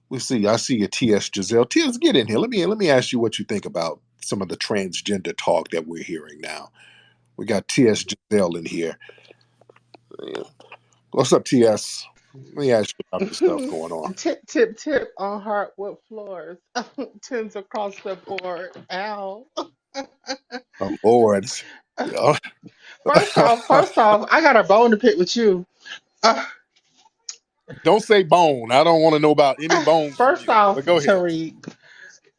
We see. I see your TS Giselle. TS, get in here. Let me ask you what you think about some of the transgender talk that we're hearing now. We got TS Giselle in here. Yeah. What's up, TS? Let me ask you about the stuff going on. Tip, tip, tip on hardwood floors. Tins across the board. Ow. Oh Lord. Yeah. First off, I got a bone to pick with you. Uh, Don't say bone. I don't want to know about any bones from First you. off, But go ahead. Tariq,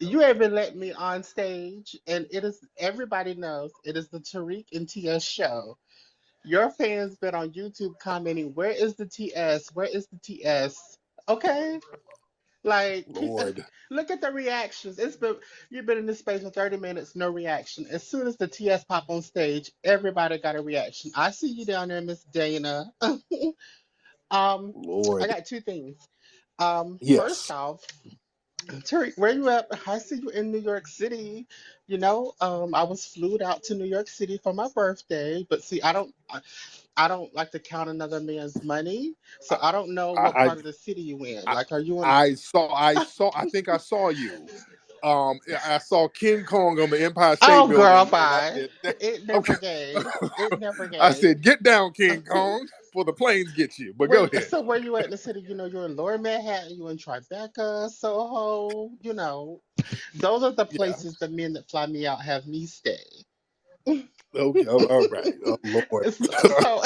you haven't let me on stage, and it is everybody knows it is the Tariq and TS show. Your fans been on YouTube commenting, "Where is the TS? Where is the TS?" Okay, like Lord. look at the reactions. You've been in this space for 30 minutes, no reaction. As soon as the TS pop on stage, everybody got a reaction. I see you down there, Miss Dana. I Lord. got two things. First Yes. off, Terry, where you at? I see you in New York City. I was flued out to New York City for my birthday, but see, I don't like to count another man's money, so I don't know what I part of the city you in. I Like, are you in? I saw I think I saw you. I saw King Kong on the Empire State Oh, girl, Building, and I bye. said, It okay. never gave. It never I gave. said, get down, King Kong, for the planes get you. But go Wait, ahead. so where you at in the city? You're in Lower Manhattan, you in Tribeca, Soho, those are the Yeah. places the men that fly me out have me stay. Okay. All right. Oh Lord. So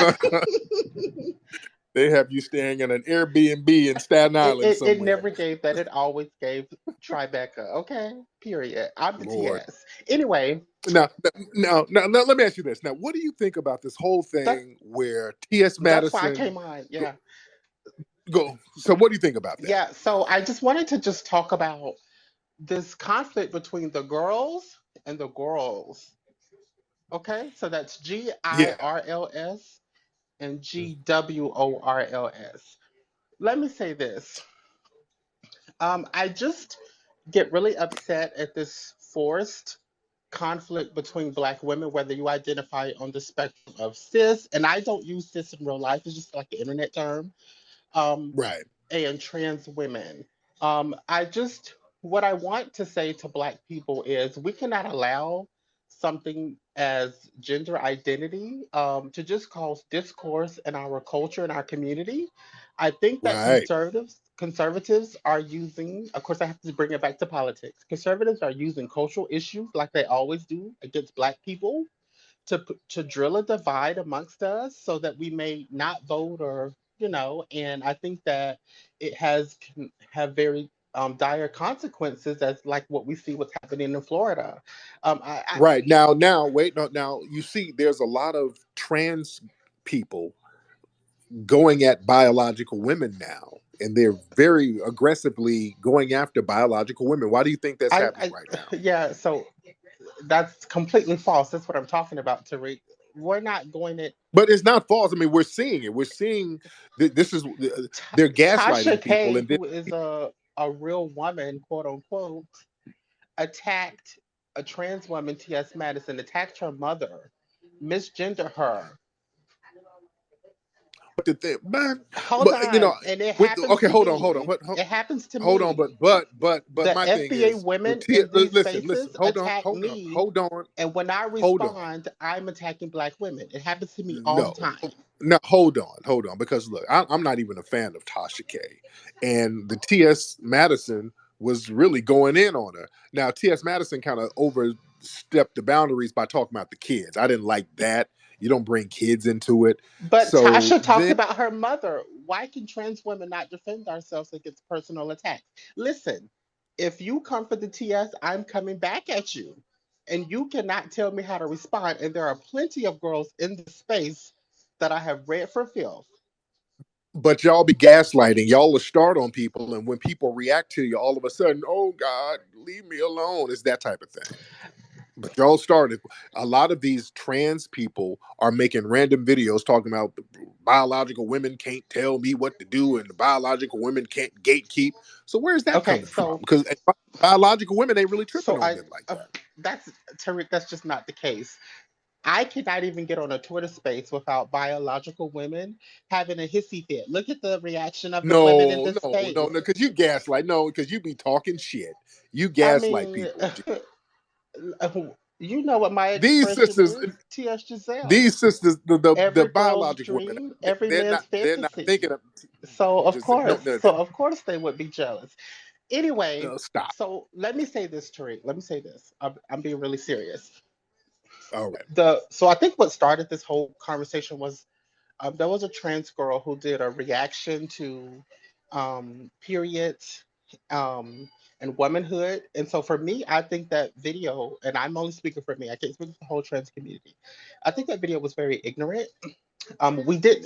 They have you staying in an Airbnb in Staten Island it somewhere. never gave that. It always gave Tribeca. Okay, period. I'm the Lord. TS. Anyway, Now, let me ask you this. Now, what do you think about this whole that thing where T.S. that's why I Madison came on. go, Yeah, go? So, what do you think about that? yeah. So I just wanted to just talk about this conflict between the girls and the girls. Okay, so that's Yeah. GIRLS and GWORLS. Let me say this. I just get really upset at this forced conflict between black women, whether you identify on the spectrum of cis, and I don't use cis in real life, it's just like an internet term, um, Right. and trans women. I just, what I want to say to black people is we cannot allow something as gender identity to just cause discourse in our culture and our community. I think that Right. conservatives are using, of course, I have to bring it back to politics. Conservatives are using cultural issues like they always do against black people to drill a divide amongst us so that we may not vote and I think that it can have very dire consequences as like what we see what's happening in Florida. Right. Now, wait. No, now you see, there's a lot of trans people going at biological women now, and they're very aggressively going after biological women. Why do you think that's happening I right now? yeah, so that's completely false. That's what I'm talking about, Tariq. We're not going to But it's not false. I mean, we're seeing it. We're seeing this is they're Tasha gaslighting people, K, and then who is a real woman, quote unquote, attacked a trans woman, T.S. Madison, attacked her mother, misgender her. but the thing, Hold but on, and it with happens okay, to hold on, me. It happens to hold on. me. But The my thing FBA is, women in these listen, spaces attack hold on, me, and when I hold on. respond, I'm attacking black women. It happens to me all the No, time. no, hold on, because look, I'm not even a fan of Tasha K, and the T.S. Madison was really going in on her. Now, T.S. Madison kind of overstepped the boundaries by talking about the kids. I didn't like that. You don't bring kids into it. But So Tasha talked then, about her mother. Why can trans women not defend ourselves against personal attacks? Listen, if you come for the TS, I'm coming back at you. And you cannot tell me how to respond. And there are plenty of girls in the space that I have read for filth. but y'all be gaslighting. Y'all will start on people, and when people react to you, all of a sudden, oh God, leave me alone. It's that type of thing. But y'all started. A lot of these trans people are making random videos talking about the biological women can't tell me what to do, and the biological women can't gatekeep. So where's that Okay, coming from? Because biological women ain't really tripping so on I men like uh, that. that's Tariq, that's just not the case. I cannot even get on a Twitter space without biological women having a hissy fit. Look at the reaction of the women in No, this no, no, space. no, because you gaslight. No, because you be talking shit. You I gaslight mean, people. you know what my These expression sisters, is, T.S. Giselle. these sisters, the Every girl's biologic women, dream, every they're man's not, they're not thinking fantasy. of. Just no, no, So of course they would be jealous. Anyway, no, stop. so let me say this, Tariq. Let me say this. I'm being really serious. All right, So I think what started this whole conversation was there was a trans girl who did a reaction to periods and womanhood. And so for me, I think that video, and I'm only speaking for me, I can't speak for the whole trans community. I think that video was very ignorant.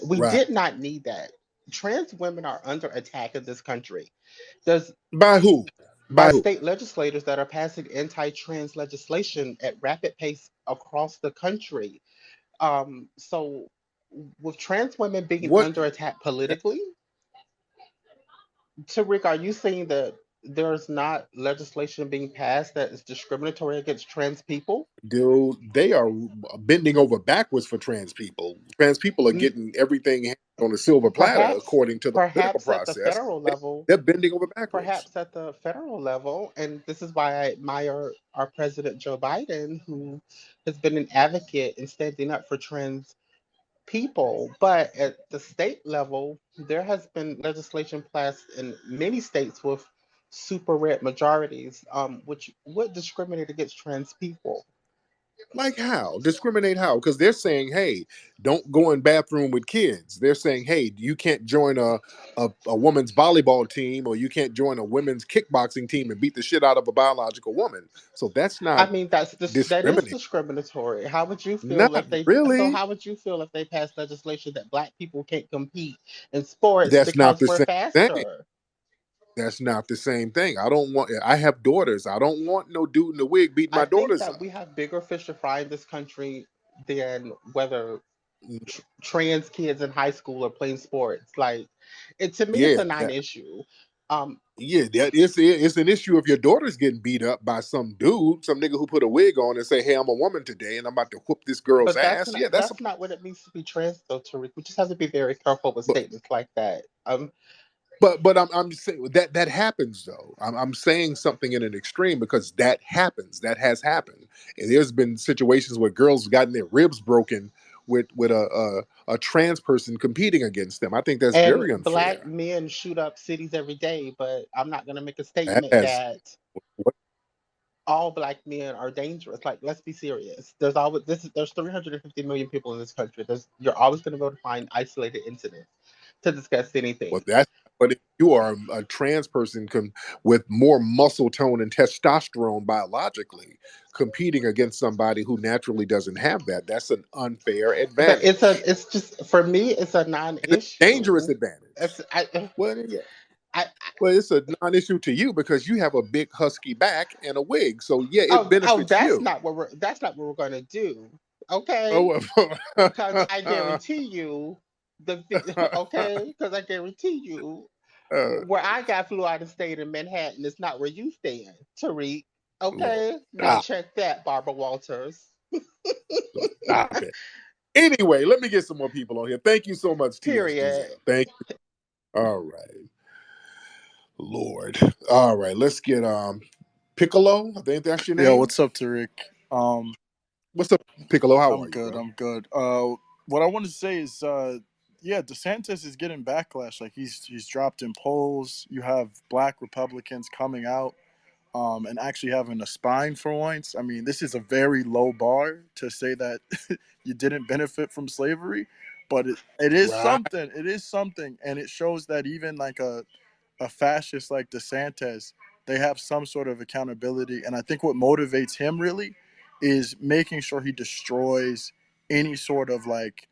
We right. did not need that. Trans women are under attack in this country. There's By who? by By who? state legislators that are passing anti-trans legislation at rapid pace across the country. So with trans women being What? under attack politically, Tariq, are you saying that there's not legislation being passed that is discriminatory against trans people? Dude, they are bending over backwards for trans people. Trans people are N- getting everything on a silver platter Perhaps, according to the political perhaps at the process. federal level, They're bending over backwards. perhaps at the federal level, and this is why I admire our President Joe Biden, who has been an advocate in standing up for trans people. But at the state level, there has been legislation passed in many states with super red majorities, which would discriminate against trans people. Like how? Discriminate how? Because they're saying, hey, don't go in bathroom with kids. They're saying, hey, you can't join a woman's volleyball team or you can't join a women's kickboxing team and beat the shit out of a biological woman. So that's I not mean, that is discriminating. discriminatory. How would you feel Not if they so really. how would you feel if they passed legislation that black people can't compete in sports That's not because the we're same thing. faster? That's not the same thing. I don't want. I have daughters. I don't want no dude in the wig beating I my think daughters that we up. have bigger fish to fry in this country than whether Mm, trans kids in high school are playing sports. Like, it to me, it's yeah, a non-issue. Um, yeah. That it's an issue if your daughter's getting beat up by some dude, some nigga who put a wig on and say, "Hey, I'm a woman today, and I'm about to whoop this girl's but ass." Yeah, that's a. that's not what it means to be trans, though, Tariq. We just have to be very careful with But statements like that. I'm just saying that happens though. I'm saying something in an extreme because that happens. That has happened, and there's been situations where girls have gotten their ribs broken with a trans person competing against them. I think that's And very black unfair. men shoot up cities every day, but I'm not going to make a That statement has that what all black men are dangerous. Like, let's be serious. There's 350 million people in this country. You're always going to be able to find isolated incidents to discuss anything. well that's but if you are a trans person with more muscle tone and testosterone biologically competing against somebody who naturally doesn't have that, that's an unfair But advantage. it's just for me, it's a And it's a dangerous non-issue. advantage. It's I, Well, yeah. I Well, it's a non-issue to you because you have a big husky back and a wig. So yeah, it oh, benefits you. that's not what we're gonna do. Okay, Oh, because I guarantee you okay, because I guarantee you uh, where I got flew out of state in Manhattan is not where you stand, Tariq. Lord, Okay, now stop, check that, Barbara Walters. stop it. Anyway, let me get some more people on here. Thank you so much, T.S. Period. Giselle. Thank you. All right, Lord. All right, let's get Piccolo. I think that's your Yo, name. what's up, Tariq? Um, What's up, Piccolo? How I'm are you, good. bro? I'm good. What I want to say is, yeah, DeSantis is getting backlash. Like he's dropped in polls. You have black Republicans coming out, and actually having a spine for once. I mean, this is a very low bar to say that you didn't benefit from slavery, but it is Right. something. It is something, and it shows that even like a fascist like DeSantis, they have some sort of accountability. And I think what motivates him really is making sure he destroys any sort of like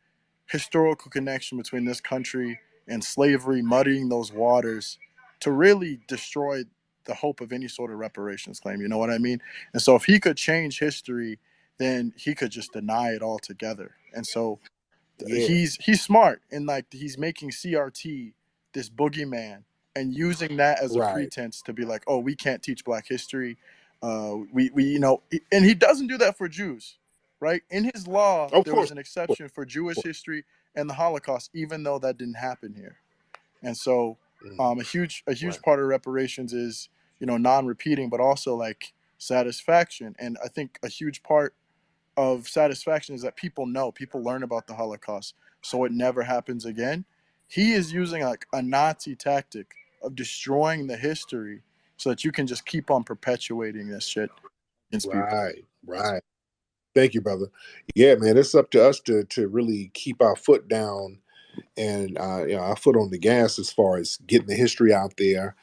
historical connection between this country and slavery, muddying those waters to really destroy the hope of any sort of reparations claim. You know what I mean? And so if he could change history, then he could just deny it altogether. And so Yeah. he's smart and like he's making CRT this boogeyman and using that as a Right. pretense to be like, oh, we can't teach Black history. We and he doesn't do that for Jews. right? In his law, Of there was course, an of course, exception for of Jewish course. history and the Holocaust, even though that didn't happen here. And so, Mhm. a Right, huge part of reparations is, non-repeating, but also like satisfaction. And I think a huge part of satisfaction is that people learn about the Holocaust, so it never happens again. He is using like a Nazi tactic of destroying the history so that you can just keep on perpetuating this shit against people. right, right. Thank you, brother. Yeah, man, it's up to us to really keep our foot down and our foot on the gas as far as getting the history out there,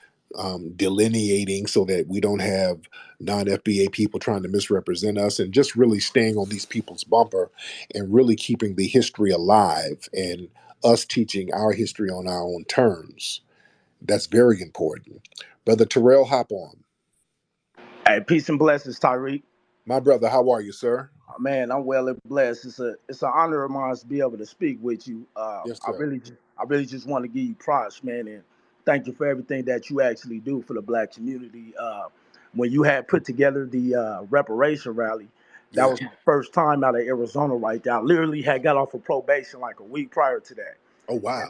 delineating so that we don't have non-FBA people trying to misrepresent us, and just really staying on these people's bumper and really keeping the history alive and us teaching our history on our own terms. That's very important. Brother Terrell, hop on. Hey, peace and blessings, Tariq. My brother, how are you, sir? Man, I'm well and blessed. It's an honor of mine to be able to speak with you. Yes, I sir. really I really just want to give you props, man, and thank you for everything that you actually do for the Black community. When you had put together the reparation rally, that Yeah. was my first time out of Arizona right there. I literally had got off of probation like a week prior to that. Oh, And, wow.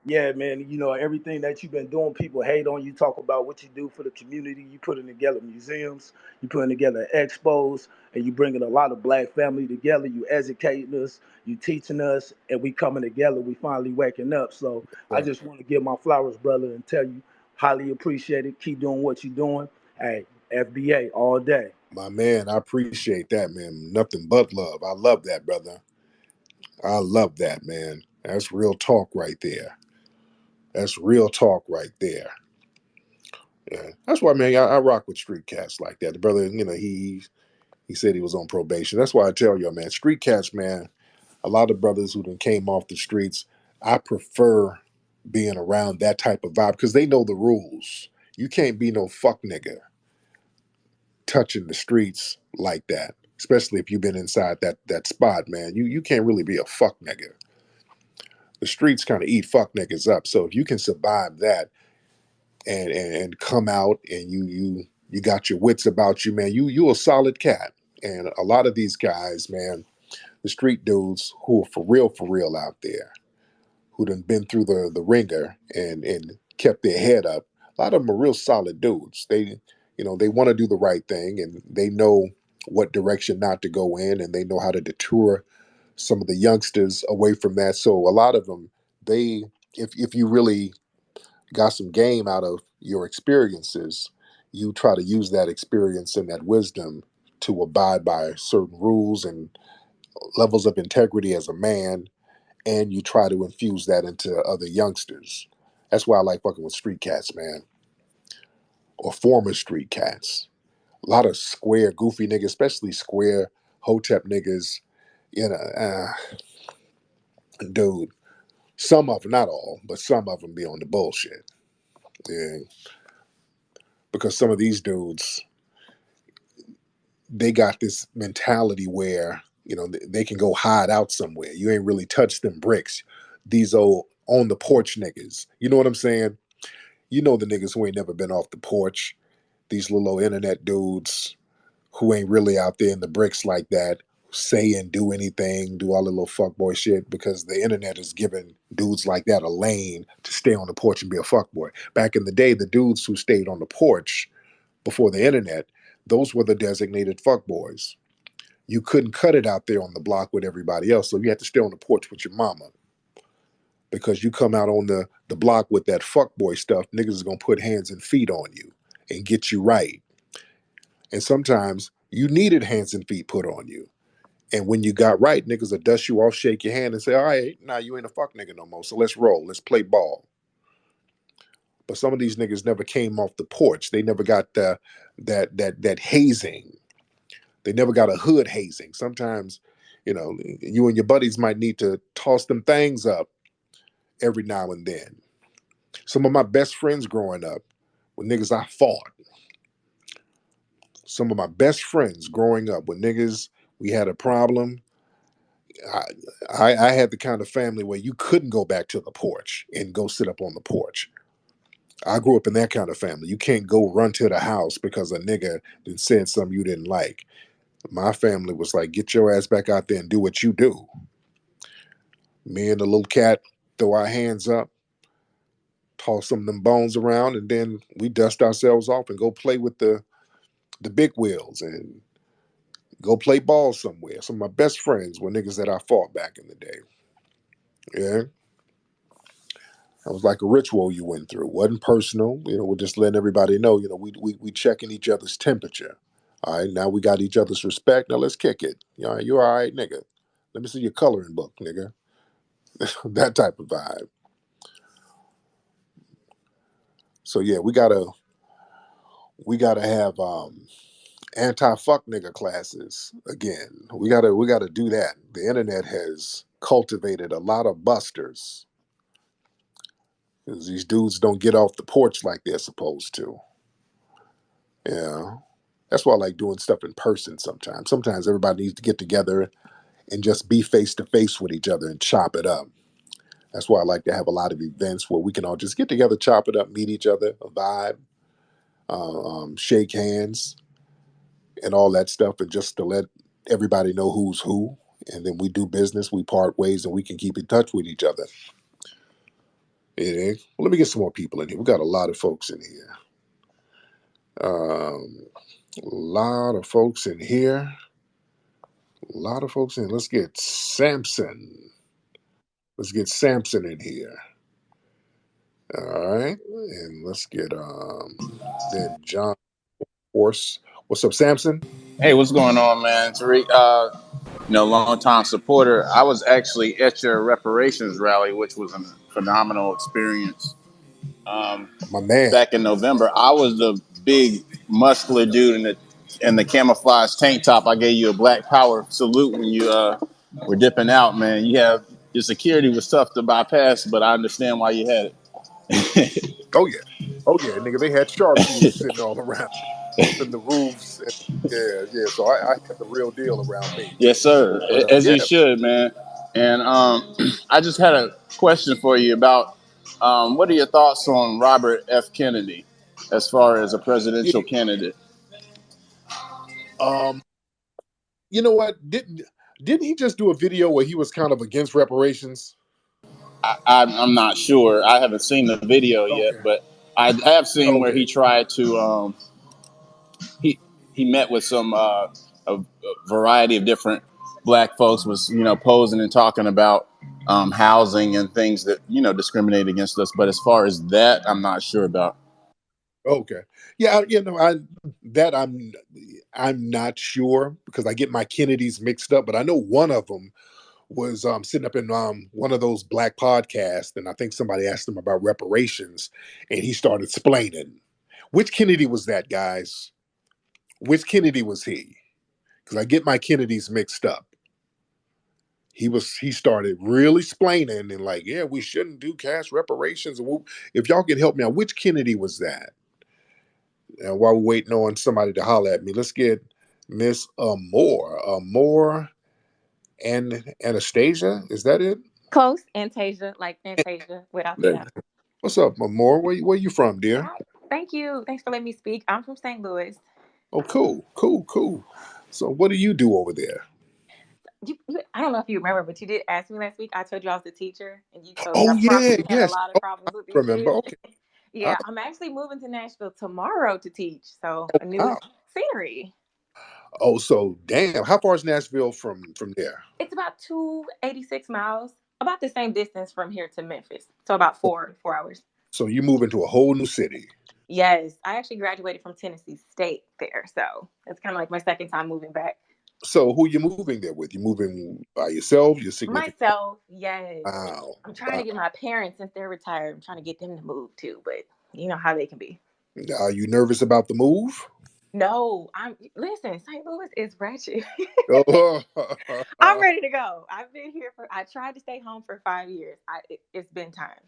yeah, man, everything that you've been doing, people hate on you. Talk about what you do for the community. You putting together museums, you putting together expos, and you bringing a lot of Black family together. You educating us, you teaching us, and we coming together. We finally waking up. So I Sir. just want to give my flowers, brother, and tell you highly appreciate it. Keep doing what you're doing. Hey, FBA all day. My man, I appreciate that, man. Nothing but love. I love that, brother. I love that, man. That's real talk right there. That's real talk right there. Yeah, that's why, man. I rock with street cats like that. The brother, he said he was on probation. That's why I tell you, man. Street cats, man. A lot of brothers who then came off the streets, I prefer being around that type of vibe because they know the rules. You can't be no fuck nigga touching the streets like that, especially if you've been inside that spot, man. You can't really be a fuck nigga. The streets kind of eat fuck niggas up. So if you can survive that and come out and you got your wits about you, man, you a solid cat. And a lot of these guys, man, the street dudes who are for real out there, who done been through the ringer and kept their head up. A lot of them are real solid dudes. They want to do the right thing and they know what direction not to go in and they know how to deter some of the youngsters away from that. So a lot of them, they if you really got some game out of your experiences, you try to use that experience and that wisdom to abide by certain rules and levels of integrity as a man, and you try to infuse that into other youngsters. That's why I like fucking with street cats, man, or former street cats. A lot of square, goofy niggas, especially square hotep niggas. You know, dude. Some of them, not all, but some of them be on the bullshit. Yeah, because some of these dudes, they got this mentality where they can go hide out somewhere. You ain't really touched them bricks. These old on the porch niggas. You know what I'm saying? You know the niggas who ain't never been off the porch. These little old internet dudes who ain't really out there in the bricks like that, say and do anything, do all the little fuckboy shit because the internet is giving dudes like that a lane to stay on the porch and be a fuckboy. Back in the day, the dudes who stayed on the porch before the internet, those were the designated fuckboys. You couldn't cut it out there on the block with everybody else, so you had to stay on the porch with your mama. Because you come out on the block with that fuckboy stuff, niggas is gonna put hands and feet on you and get you right. And sometimes you needed hands and feet put on you. And when you got right, niggas will dust you off, shake your hand, and say, "All right, now you ain't a fuck nigga no more. So let's roll. Let's play ball." But some of these niggas never came off the porch. They never got that hazing. They never got a hood hazing. Sometimes, you and your buddies might need to toss them things up every now and then. Some of my best friends growing up were niggas I fought. Some of my best friends growing up were niggas we had a problem. I, I had the kind of family where you couldn't go back to the porch and go sit up on the porch. I grew up in that kind of family. You can't go run to the house because a nigga then said something you didn't like. My family was like, get your ass back out there and do what you do. Me and the little cat throw our hands up, toss some of them bones around, and then we dust ourselves off and go play with the big wheels and go play ball somewhere. Some of my best friends were niggas that I fought back in the day. Yeah. It was like a ritual you went through. It wasn't personal. We're just letting everybody know, we checking each other's temperature. All right, now we got each other's respect. Now let's kick it. All right, you all right, nigga? Let me see your coloring book, nigga. That type of vibe. So yeah, we gotta have anti-fuck nigga classes again. We gotta do that. The internet has cultivated a lot of busters because these dudes don't get off the porch like they're supposed to. Yeah. That's why I like doing stuff in person sometimes. Sometimes everybody needs to get together and just be face to face with each other and chop it up. That's why I like to have a lot of events where we can all just get together, chop it up, meet each other, a vibe, shake hands, and all that stuff, and just to let everybody know who's who. And then we do business, we part ways, and we can keep in touch with each other. Yeah. Well, let me get some more people in here. We got a lot of folks in here. A lot of folks in here. A lot of folks in. Let's get Samson. Let's get Samson in here. All right. And let's get then John Horse. What's up, Samson? Hey, what's going on, man? Tariq, long time supporter. I was actually at your reparations rally, which was a phenomenal experience. My man. Back in November, I was the big muscular dude in the camouflage tank top. I gave you a Black Power salute when you were dipping out, man. Your security was tough to bypass, but I understand why you had it. Oh yeah. Oh yeah, nigga. They had sharpshooters sitting all around in the roofs. And, yeah, yeah. So I had the real deal around me. Yes, sir. But As yeah. you should, man. And I just had a question for you about what are your thoughts on Robert F. Kennedy as far as a Yeah. presidential candidate? Um. You know what? Didn't he just do a video where he was kind of against reparations? I'm not sure. I haven't seen the video yet, Okay. but I have seen where Okay. he tried to. He he met with some a variety of different black folks, was posing and talking about housing and things that discriminate against us. But as far as that, I'm not sure about. Okay. Yeah, that I'm not sure because I get my Kennedys mixed up, but I know one of them was sitting up in one of those black podcasts, and I think somebody asked him about reparations, and he started explaining. Which Kennedy was that, guys? Which Kennedy was he? Because I get my Kennedys mixed up. He started really explaining and like, yeah, we shouldn't do cash reparations. If y'all can help me out, which Kennedy was that? And while we're waiting on somebody to holler at me, let's get Miss Amore and Anastasia. Is that it? Close, Fantasia, like Fantasia without the There. F. What's up, Amore? Where you from, dear? Hi. Thank you. Thanks for letting me speak. I'm from St. Louis. Oh, cool, cool, cool. So, what do you do over there? I don't know if you remember, but you did ask me last week. I told you I was the teacher, and you told me Oh, I yeah, probably had a yes. lot of Oh, problems with I these remember. kids. Okay. I, Yeah, I'm actually moving to Nashville tomorrow to teach, so oh, a new wow. scenery. Oh, so damn. How far is Nashville from there? It's about 286 miles, about the same distance from here to Memphis. So about four hours. So you move into a whole new city. Yes, I actually graduated from Tennessee State there, so it's kind of like my second time moving back. So who you moving there with? You moving by yourself? Your significant? Myself, yes. Wow, I'm trying wow. to get my parents, since they're retired, I'm trying to get them to move too, but you know how they can be. Are you nervous about the move? No, listen, St. Louis is ratchet. Oh, I'm ready to go. I tried to stay home for 5 years. It's been time.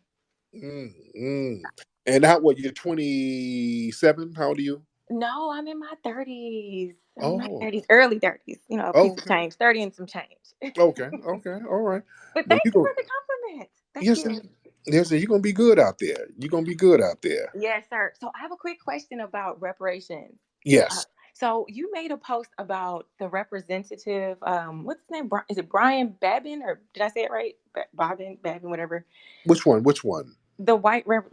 mm. And how? What? You're 27. How old are you? No, I'm in my 30s. I'm in my Oh, 30s, early 30s. A piece of okay, change, 30 and some change. okay, okay. All right. But Well, thank you you go. for the compliment. Thank Yes, you. yes. You're gonna be good out there. You're gonna be good out there. Yes, sir. So I have a quick question about reparations. Uh, Yes. So you made a post about the representative. What's his name? Is it Brian Babin, or did I say it right? Babin, whatever. Which one? Which one? The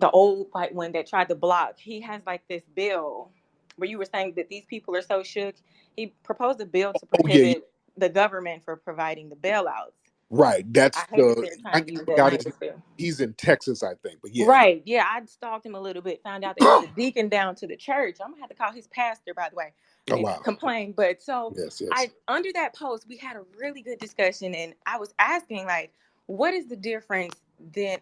the old white one that tried to block. He has like this bill where you were saying that these people are so shook. He proposed a bill to Oh yeah, yeah. prohibit the government for providing the bailouts. Right. I That's hate that the they're trying to I use that forgot his name. language there. He's in Texas, I think. But yeah. Right. Yeah, I stalked him a little bit, found out that he's a deacon down to the church. I'm gonna have to call his pastor, by the way, Oh and wow. complain. But so Yes, yes. I under that post we had a really good discussion, and I was asking like, what is the difference then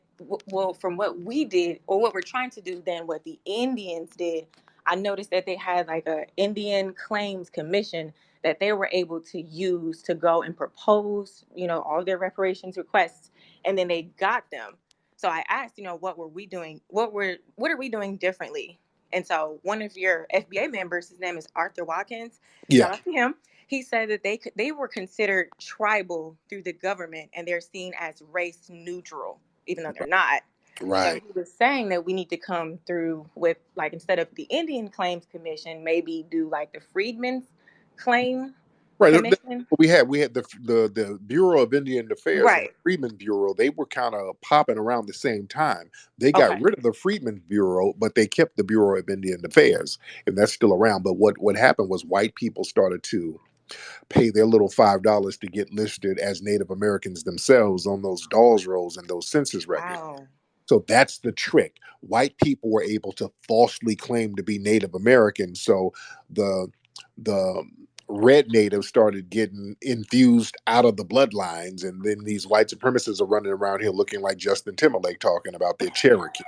well from what we did or what we're trying to do than what the Indians did? I noticed that they had like a Indian Claims Commission that they were able to use to go and propose, all their reparations requests, and then they got them. So I asked, what were we doing? What are we doing differently? And so one of your FBA members, his name is Arthur Watkins. Yeah. Shout out to him. He said that they were considered tribal through the government, and they're seen as race neutral, even though they're not. And Right. he was saying that we need to come through with, like, instead of the Indian Claims Commission, maybe do like the Freedmen's Claim Right. Commission. We had the Bureau of Indian Affairs and the Right. Freedmen Bureau. They were kind of popping around the same time. They got Okay. rid of the Freedmen Bureau, but they kept the Bureau of Indian Affairs, and that's still around. But what happened was white people started to pay their little $5 to get listed as Native Americans themselves on those Dawes rolls and those census records. Wow. So that's the trick. White people were able to falsely claim to be Native American. So the red natives started getting infused out of the bloodlines, and then these white supremacists are running around here looking like Justin Timberlake talking about their Cherokee.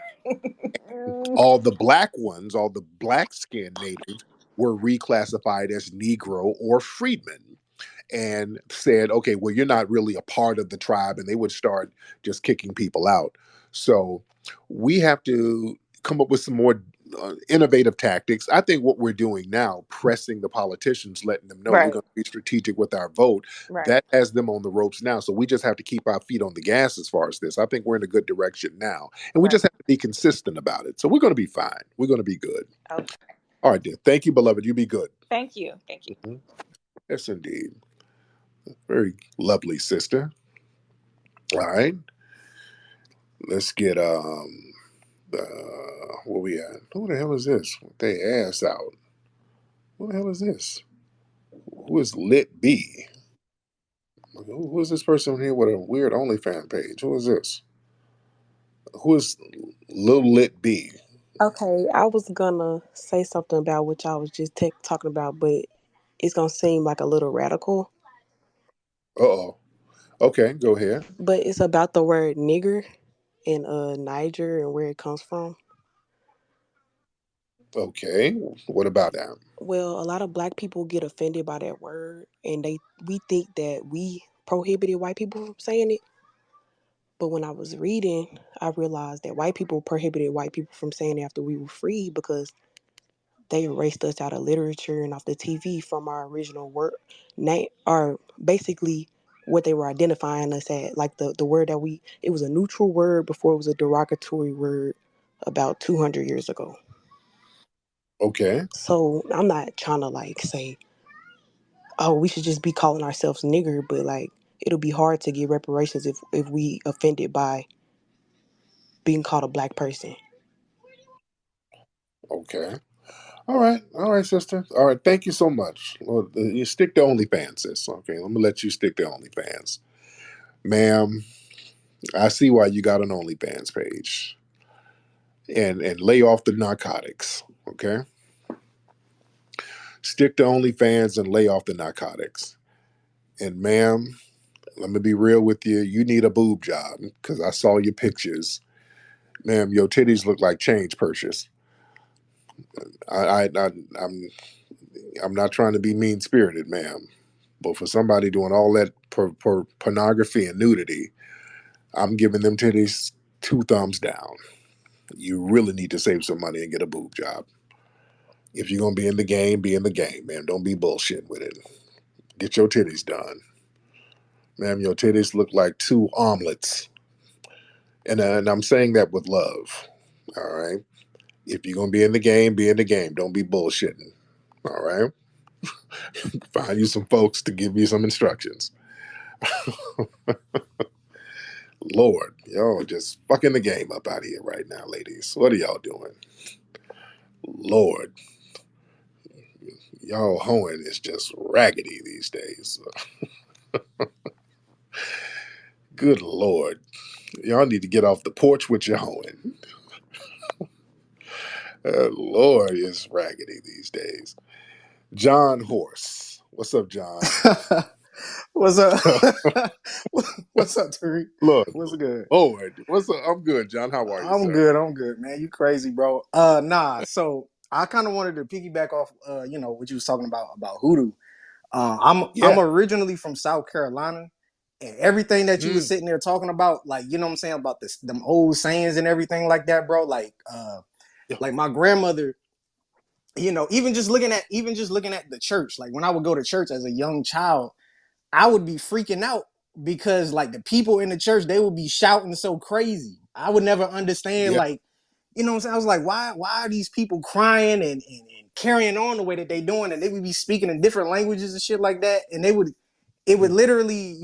All the black ones, all the black skinned natives were reclassified as Negro or freedmen and said, okay, well, you're not really a part of the tribe, and they would start just kicking people out. So we have to come up with some more innovative tactics. I think what we're doing now, pressing the politicians, letting them know we're Right. going to be strategic with our vote, Right. that has them on the ropes now. So we just have to keep our feet on the gas as far as this. I think we're in a good direction now, and we Right. just have to be consistent about it. So we're going to be fine. We're going to be good. Okay. All right, dear. Thank you, beloved. You be good. Thank you. Thank you. Mhm. Yes, indeed. Very lovely sister. All right. Let's get where we at? Who the hell is this? With their ass out. Who the hell is this? Who is Lit B? Who is this person here with a weird OnlyFans page? Who is this? Who is Lil Lit B? Okay, I was gonna say something about what y'all was just talking about, but it's gonna seem like a little radical. Uh-oh. Okay, go ahead. But it's about the word nigger in Niger and where it comes from. Okay. What about that? Well, a lot of black people get offended by that word, and we think that we prohibited white people from saying it. But when I was reading, I realized that white people prohibited white people from saying it after we were free because they erased us out of literature and off the TV from our original word name, or basically what they were identifying us at. Like the word that it was a neutral word before it was a derogatory word about 200 years ago. Okay. So I'm not trying to like say, oh, we should just be calling ourselves nigger, but like it'll be hard to get reparations if we offended by being called a black person. Okay. All right. All right, sister. All right. Thank you so much. Well, you stick to OnlyFans, sis. Okay. I'm going to let you stick to OnlyFans. Ma'am, I see why you got an OnlyFans page. And lay off the narcotics. Okay. Stick to OnlyFans and lay off the narcotics. And ma'am, let me be real with you. You need a boob job because I saw your pictures. Ma'am, your titties look like change purchase. I'm not trying to be mean spirited, ma'am, but for somebody doing all that pornography and nudity, I'm giving them titties 2 thumbs down. You really need to save some money and get a boob job. If you're gonna be in the game, be in the game, man. Don't be bullshit with it. Get your titties done, ma'am. Your titties look like two omelets, and I'm saying that with love. All right. If you're gonna be in the game, be in the game. Don't be bullshitting. All right. Find you some folks to give you some instructions. Lord, y'all just fucking the game up out here right now, ladies. What are y'all doing? Lord, y'all hoeing is just raggedy these days. Good Lord. Y'all need to get off the porch with your hoeing. Lord, it's raggedy these days. John Horse. What's up, John? What's up? What's up, Tariq? Look, What's good? Lord. What's up? I'm good, John. How are you, I'm sir? good. I'm good, man. You crazy, bro. Nah. So I kind of wanted to piggyback off, what you was talking about hoodoo. I'm Yeah. originally from South Carolina, and everything that you was Mm, sitting there talking about, like, you know what I'm saying, about this, them old sayings and everything like that, bro. yeah. Like my grandmother, even just looking at the church, like when I would go to church as a young child, I would be freaking out because like the people in the church, they would be shouting so crazy. I would never understand, Yeah. like, you know what I'm saying? I was like, why are these people crying and carrying on the way that they doing? And they would be speaking in different languages and shit like that. And it would Mm, literally,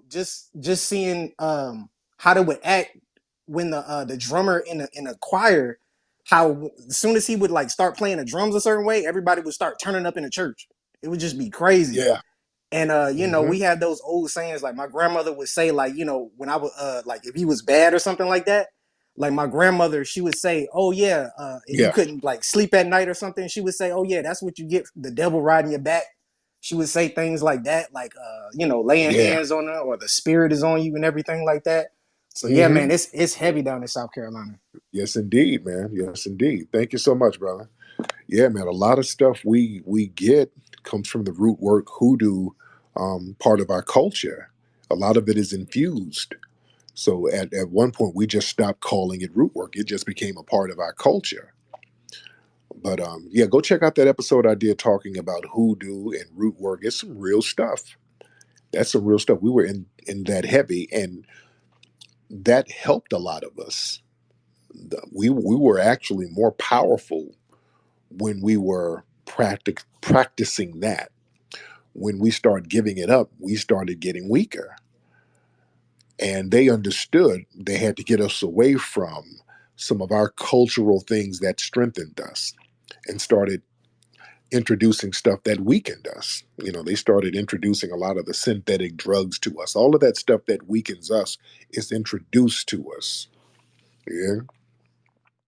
just seeing how they would act when the drummer in a choir, how as soon as he would like start playing the drums a certain way, everybody would start turning up in the church. It would just be crazy. yeah. And Mm-hmm. we had those old sayings, like my grandmother would say, like, when I would like if he was bad or something like that, like my grandmother, she would say, oh yeah, if you Yeah. couldn't like sleep at night or something, she would say, oh yeah, that's what you get, the devil riding your back. She would say things like that, like laying Yeah. hands on her, or the spirit is on you and everything like that. So yeah, Mm-hmm. man, it's heavy down in South Carolina. Yes, indeed, man. Yes, indeed. Thank you so much, brother. Yeah, man. A lot of stuff we get comes from the root work hoodoo part of our culture. A lot of it is infused. So at one point we just stopped calling it root work. It just became a part of our culture. But yeah, go check out that episode I did talking about hoodoo and root work. It's some real stuff. That's some real stuff. We were in that heavy, and that helped a lot of us. We were actually more powerful when we were practicing that. When we started giving it up, we started getting weaker. And they understood they had to get us away from some of our cultural things that strengthened us and started introducing stuff that weakened us. You know, they started introducing a lot of the synthetic drugs to us. All of that stuff that weakens us is introduced to us. Yeah.